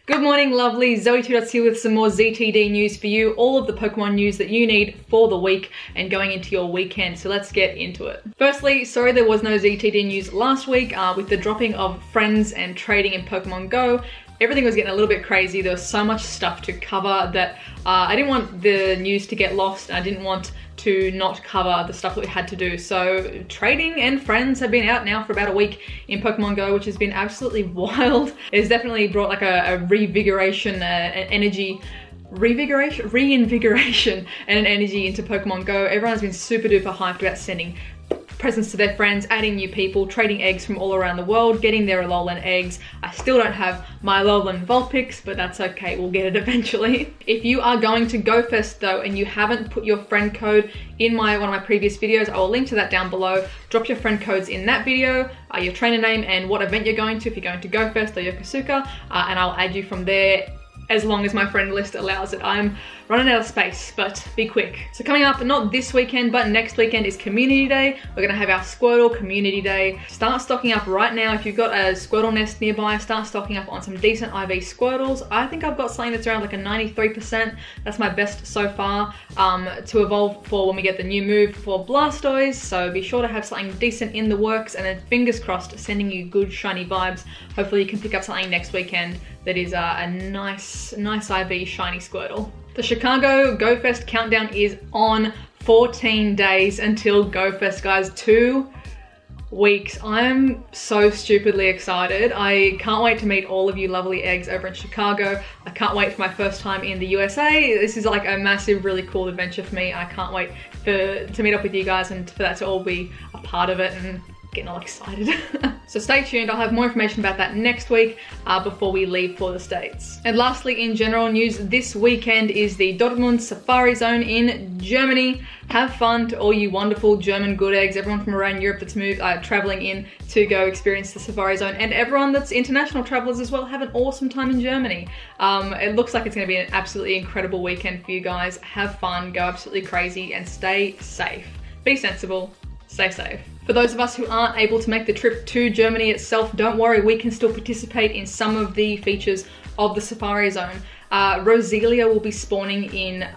Good morning, lovely. ZoëTwoDots here with some more ZTD news for you. All of the Pokemon news that you need for the week and going into your weekend. So let's get into it. Firstly, sorry there was no ZTD news last week with the dropping of friends and trading in Pokemon Go. Everything was getting a little bit crazy. There was so much stuff to cover that I didn't want the news to get lost. I didn't want to not cover the stuff that we had to do. So trading and friends have been out now for about a week in Pokemon Go, which has been absolutely wild. It's definitely brought like a reinvigoration and an energy into Pokemon Go. Everyone's been super duper hyped about sending presents to their friends, adding new people, trading eggs from all around the world, getting their Alolan eggs. I still don't have my Alolan Vulpix, but that's okay, we'll get it eventually. If you are going to GoFest though, and you haven't put your friend code in one of my previous videos, I will link to that down below. Drop your friend codes in that video, your trainer name and what event you're going to, if you're going to GoFest or Yokosuka, and I'll add you from there as long as my friend list allows it. I'm running out of space, but be quick. So coming up, not this weekend, but next weekend is Community Day. We're gonna have our Squirtle Community Day. Start stocking up right now. If you've got a Squirtle nest nearby, start stocking up on some decent IV Squirtles. I think I've got something that's around like a 93%. That's my best so far to evolve for when we get the new move for Blastoise. So be sure to have something decent in the works, and then fingers crossed, sending you good shiny vibes. Hopefully you can pick up something next weekend that is a nice IV shiny Squirtle. The Chicago GoFest countdown is on. 14 days until GoFest, guys. 2 weeks. I'm so stupidly excited. I can't wait to meet all of you lovely eggs over in Chicago. I can't wait for my first time in the USA. This is like a massive, really cool adventure for me. I can't wait to meet up with you guys and for that to all be a part of it and getting all excited. So stay tuned, I'll have more information about that next week before we leave for the States. And lastly, in general news, this weekend is the Dortmund Safari Zone in Germany. Have fun to all you wonderful German good eggs, everyone from around Europe that's traveling in to go experience the Safari Zone, and everyone that's international travelers as well. Have an awesome time in Germany. It looks like it's gonna be an absolutely incredible weekend for you guys. Have fun, go absolutely crazy, and stay safe. Be sensible, stay safe. For those of us who aren't able to make the trip to Germany itself, don't worry, we can still participate in some of the features of the Safari Zone. Roselia will be spawning in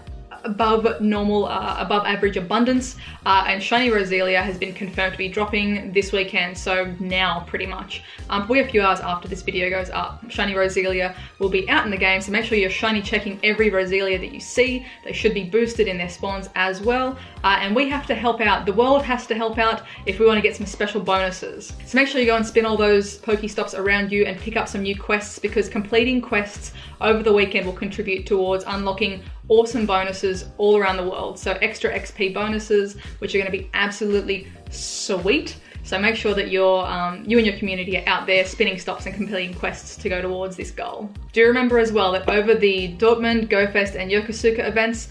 above average abundance, and shiny Roselia has been confirmed to be dropping this weekend, so now pretty much. Probably a few hours after this video goes up, shiny Roselia will be out in the game, so make sure you're shiny checking every Roselia that you see. They should be boosted in their spawns as well, and we have to help out. The world has to help out if we want to get some special bonuses. So make sure you go and spin all those Pokestops around you and pick up some new quests, because completing quests over the weekend will contribute towards unlocking awesome bonuses all around the world. So extra XP bonuses, which are going to be absolutely sweet. So make sure that you and your community are out there spinning stops and completing quests to go towards this goal. Do remember as well that over the Dortmund, GoFest and Yokosuka events,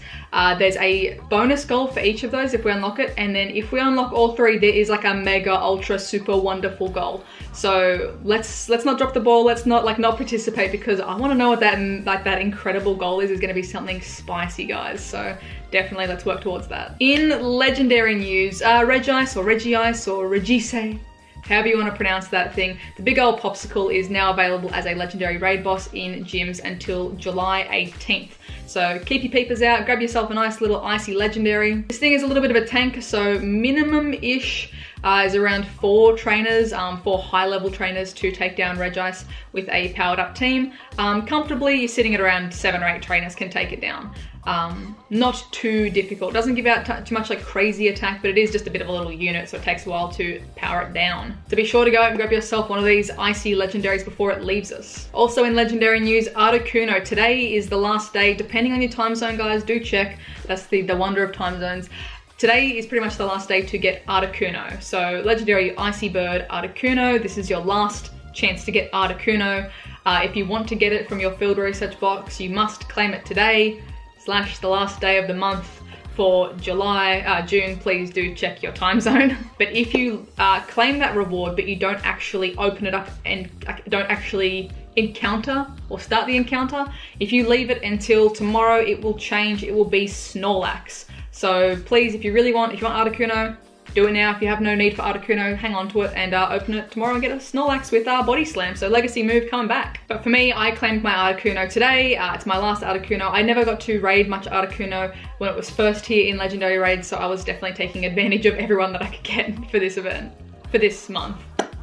there's a bonus goal for each of those if we unlock it, and then if we unlock all 3, there is like a mega ultra super wonderful goal. So let's not drop the ball. Let's not participate, because I want to know what that incredible goal is. Is going to be something spicy, guys. So definitely let's work towards that. In legendary news, Regice or Regice or Regise, however you want to pronounce that thing, the big old popsicle is now available as a legendary raid boss in gyms until July 18th. So keep your peepers out, grab yourself a nice little icy legendary. This thing is a little bit of a tank, so minimum-ish is around 4 trainers, 4 high-level trainers to take down Regice with a powered-up team. Comfortably, you're sitting at around 7 or 8 trainers can take it down. Not too difficult. Doesn't give out too much like crazy attack, but it is just a bit of a little unit, so it takes a while to power it down. So be sure to go out and grab yourself one of these icy legendaries before it leaves us. Also in legendary news, Articuno. Today is the last day, depending on your time zone, guys, do check. That's the wonder of time zones. Today is pretty much the last day to get Articuno. So legendary Icy Bird Articuno, this is your last chance to get Articuno. If you want to get it from your field research box, you must claim it today / the last day of the month for June. Please do check your time zone. But if you claim that reward but you don't actually open it up and don't actually encounter or start the encounter, if you leave it until tomorrow, it will change. It will be Snorlax. So please, if you want Articuno, do it now. If you have no need for Articuno, hang on to it and open it tomorrow and get a Snorlax with Body Slam. So legacy move coming back. But for me, I claimed my Articuno today. It's my last Articuno. I never got to raid much Articuno when it was first here in Legendary Raids, so I was definitely taking advantage of everyone that I could get for this event, for this month.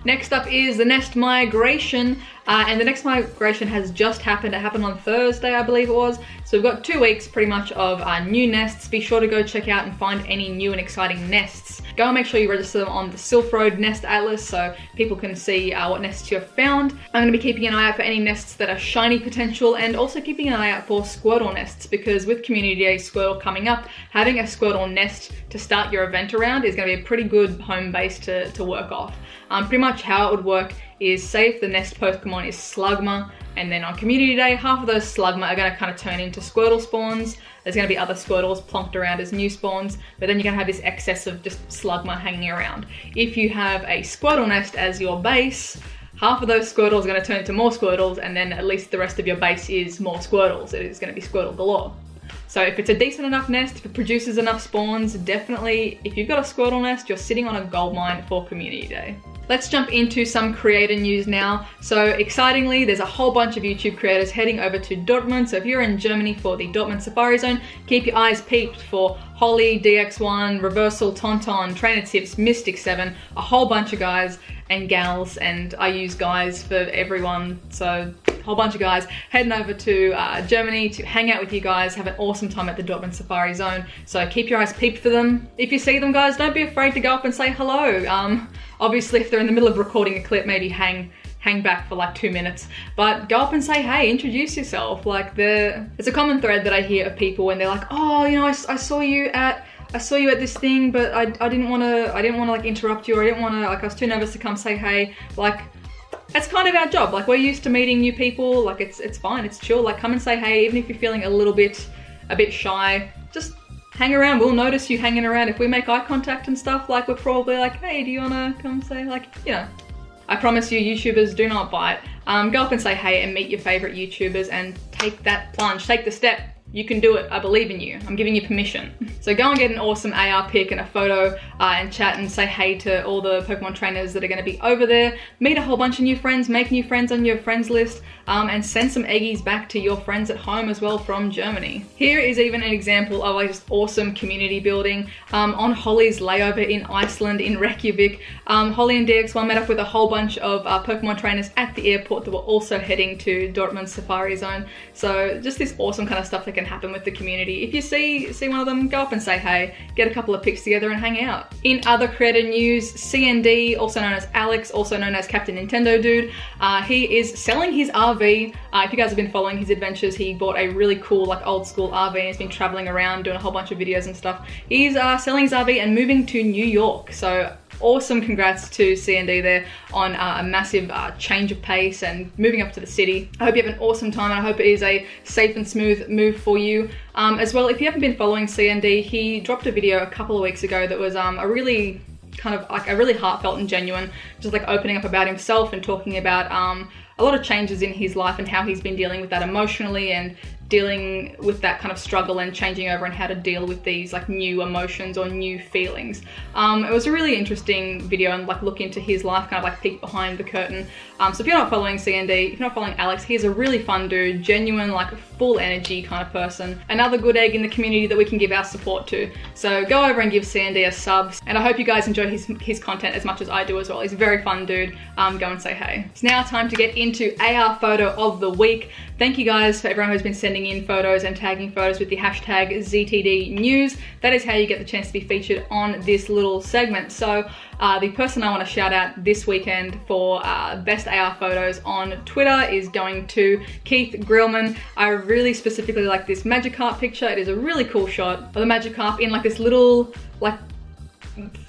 Next up is the nest migration, and the next migration has just happened. It happened on Thursday, I believe it was. So we've got 2 weeks pretty much of new nests. Be sure to go check out and find any new and exciting nests. Go and make sure you register them on the Sylph Road Nest Atlas so people can see what nests you've found. I'm going to be keeping an eye out for any nests that are shiny potential, and also keeping an eye out for Squirtle nests, because with Community Day Squirtle coming up, having a Squirtle nest to start your event around is going to be a pretty good home base to work off. Pretty much how it would work is, say if the nest Pokemon is Slugma, and then on Community Day, half of those Slugma are going to kind of turn into Squirtle spawns. There's going to be other Squirtles plonked around as new spawns, but then you're going to have this excess of just Slugma hanging around. If you have a Squirtle nest as your base, half of those Squirtles are going to turn into more Squirtles, and then at least the rest of your base is more Squirtles. It is going to be Squirtle galore. So if it's a decent enough nest, if it produces enough spawns, definitely, if you've got a Squirtle nest, you're sitting on a gold mine for Community Day. Let's jump into some creator news now. So excitingly, there's a whole bunch of YouTube creators heading over to Dortmund. So if you're in Germany for the Dortmund Safari Zone, keep your eyes peeled for Holly, DX1, Reversal, Tauntaun, Trainer Tips, Mystic7, a whole bunch of guys and gals, and I use guys for everyone, so a whole bunch of guys heading over to Germany to hang out with you guys, have an awesome time at the Dortmund Safari Zone. So keep your eyes peeled for them. If you see them, guys, don't be afraid to go up and say hello. Obviously, if they're in the middle of recording a clip, maybe hang back for like 2 minutes, but go up and say, hey, introduce yourself. Like, it's a common thread that I hear of people when they're like, oh, you know, I saw you at this thing, but I didn't want to like interrupt you, or I didn't want to, like, I was too nervous to come say hey. Like, that's kind of our job. Like, we're used to meeting new people. Like, it's fine, it's chill. Like, come and say hey, even if you're feeling a bit shy. Just hang around. We'll notice you hanging around. If we make eye contact and stuff, like, we're probably like, hey, do you wanna come say, like, you know. I promise you, YouTubers do not bite. Go up and say hey and meet your favorite YouTubers and take that plunge, take the step. You can do it. I believe in you. I'm giving you permission. So go and get an awesome AR pic and a photo and chat and say hey to all the Pokemon trainers that are going to be over there. Meet a whole bunch of new friends, make new friends on your friends list, and send some eggies back to your friends at home as well from Germany. Here is even an example of like just awesome community building. On Holly's layover in Iceland, in Reykjavik, Holly and DX1 met up with a whole bunch of Pokemon trainers at the airport that were also heading to Dortmund Safari Zone. So just this awesome kind of stuff that can happen with the community. If you see one of them, go up and say hey, get a couple of pics together and hang out. In other creator news, CND, also known as Alex, also known as Captain Nintendo Dude, he is selling his RV. If you guys have been following his adventures, he bought a really cool, like, old school RV and he's been traveling around doing a whole bunch of videos and stuff. He's selling his RV and moving to New York. So awesome, congrats to CND there on a massive change of pace and moving up to the city. I hope you have an awesome time, and I hope it is a safe and smooth move for you. As well, if you haven't been following CND, he dropped a video a couple of weeks ago that was a really heartfelt and genuine, just like opening up about himself and talking about a lot of changes in his life and how he's been dealing with that emotionally and dealing with that kind of struggle and changing over and how to deal with these like new emotions or new feelings. It was a really interesting video and like look into his life, kind of like peek behind the curtain. So if you're not following CND, if you're not following Alex, he's a really fun dude, genuine, like full energy kind of person. Another good egg in the community that we can give our support to. So go over and give CND a sub, and I hope you guys enjoy his content as much as I do as well. He's a very fun dude. Go and say hey. It's now time to get into AR photo of the week. Thank you guys for everyone who's been sending in photos and tagging photos with the hashtag ZTD news. That is how you get the chance to be featured on this little segment. So the person I want to shout out this weekend for best AR photos on Twitter is going to Keith Grillman. I really specifically like this Magikarp picture. It is a really cool shot of the Magikarp in like this little like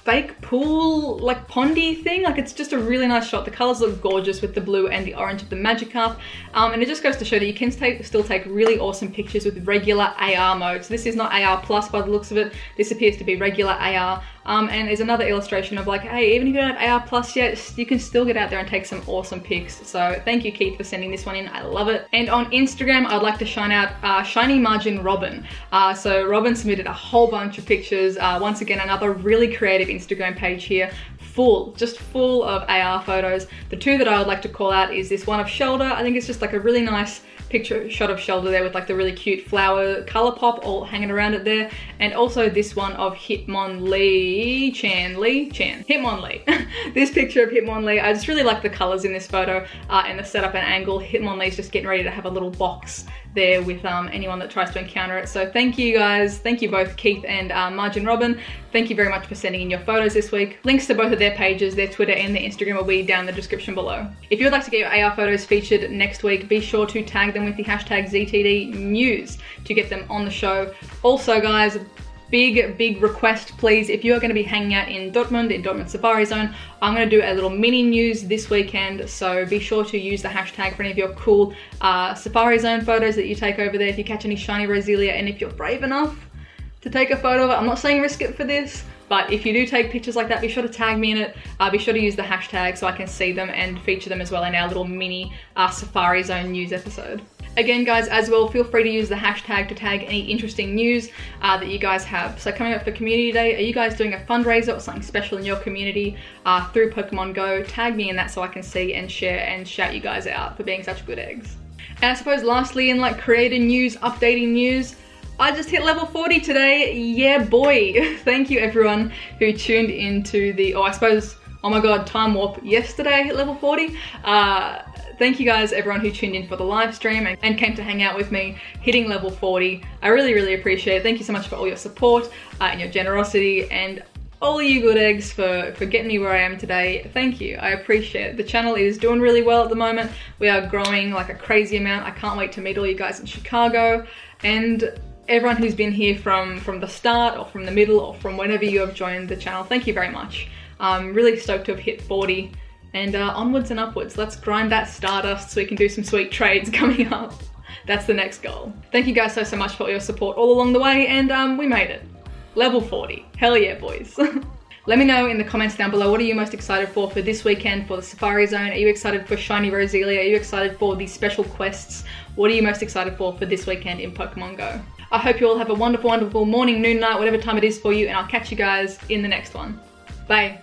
fake pool, like pondy thing. Like, it's just a really nice shot. The colors look gorgeous with the blue and the orange of the Magikarp, and it just goes to show that you can still take really awesome pictures with regular AR mode. So this is not AR plus by the looks of it. This appears to be regular AR. And there's another illustration of like, hey, even if you don't have AR Plus yet, you can still get out there and take some awesome pics. So thank you, Keith, for sending this one in. I love it. And on Instagram, I'd like to shout out Shiny Margin Robin. So Robin submitted a whole bunch of pictures. Once again, another really creative Instagram page here. Just full of AR photos. The two that I would like to call out is this one of Shelter. I think it's just like a really nice shot of Shelter there with like the really cute flower color pop all hanging around it there. And also this one of Hitmonlee Hitmonlee. This picture of Hitmonlee, I just really like the colors in this photo and the setup and angle. Hitmonlee's just getting ready to have a little box there with anyone that tries to encounter it. So thank you guys. Thank you both, Keith and Margin Robin. Thank you very much for sending in your photos this week. Links to both of their pages, their Twitter and their Instagram will be down in the description below. If you would like to get your AR photos featured next week, be sure to tag them with the hashtag ZTD News to get them on the show. Also guys, big request please, if you are going to be hanging out in Dortmund Safari Zone, I'm going to do a little mini news this weekend, so be sure to use the hashtag for any of your cool Safari Zone photos that you take over there if you catch any shiny Roselia, and if you're brave enough to take a photo of it. I'm not saying risk it for this, but if you do take pictures like that, be sure to tag me in it. Be sure to use the hashtag so I can see them and feature them as well in our little mini Safari Zone news episode. Again guys, as well, feel free to use the hashtag to tag any interesting news that you guys have. So coming up for Community Day, are you guys doing a fundraiser or something special in your community through Pokemon Go? Tag me in that so I can see and share and shout you guys out for being such good eggs. And I suppose lastly, in like creator news, updating news, I just hit level 40 today. Yeah boy. Thank you everyone who tuned into the, oh my god, time warp, yesterday I hit level 40. Thank you guys, everyone who tuned in for the live stream and came to hang out with me, hitting level 40. I really appreciate it. Thank you so much for all your support and your generosity, and all of you good eggs for getting me where I am today. Thank you, I appreciate it. The channel is doing really well at the moment. We are growing like a crazy amount. I can't wait to meet all you guys in Chicago, and everyone who's been here from the start or from the middle or from whenever you have joined the channel. Thank you very much. I'm really stoked to have hit 40. And onwards and upwards. Let's grind that Stardust so we can do some sweet trades coming up. That's the next goal. Thank you guys so much for all your support all along the way, and we made it. Level 40. Hell yeah, boys. Let me know in the comments down below, what are you most excited for this weekend for the Safari Zone? Are you excited for Shiny Roselia? Are you excited for these special quests? What are you most excited for this weekend in Pokemon Go? I hope you all have a wonderful morning, noon, night, whatever time it is for you, and I'll catch you guys in the next one. Bye.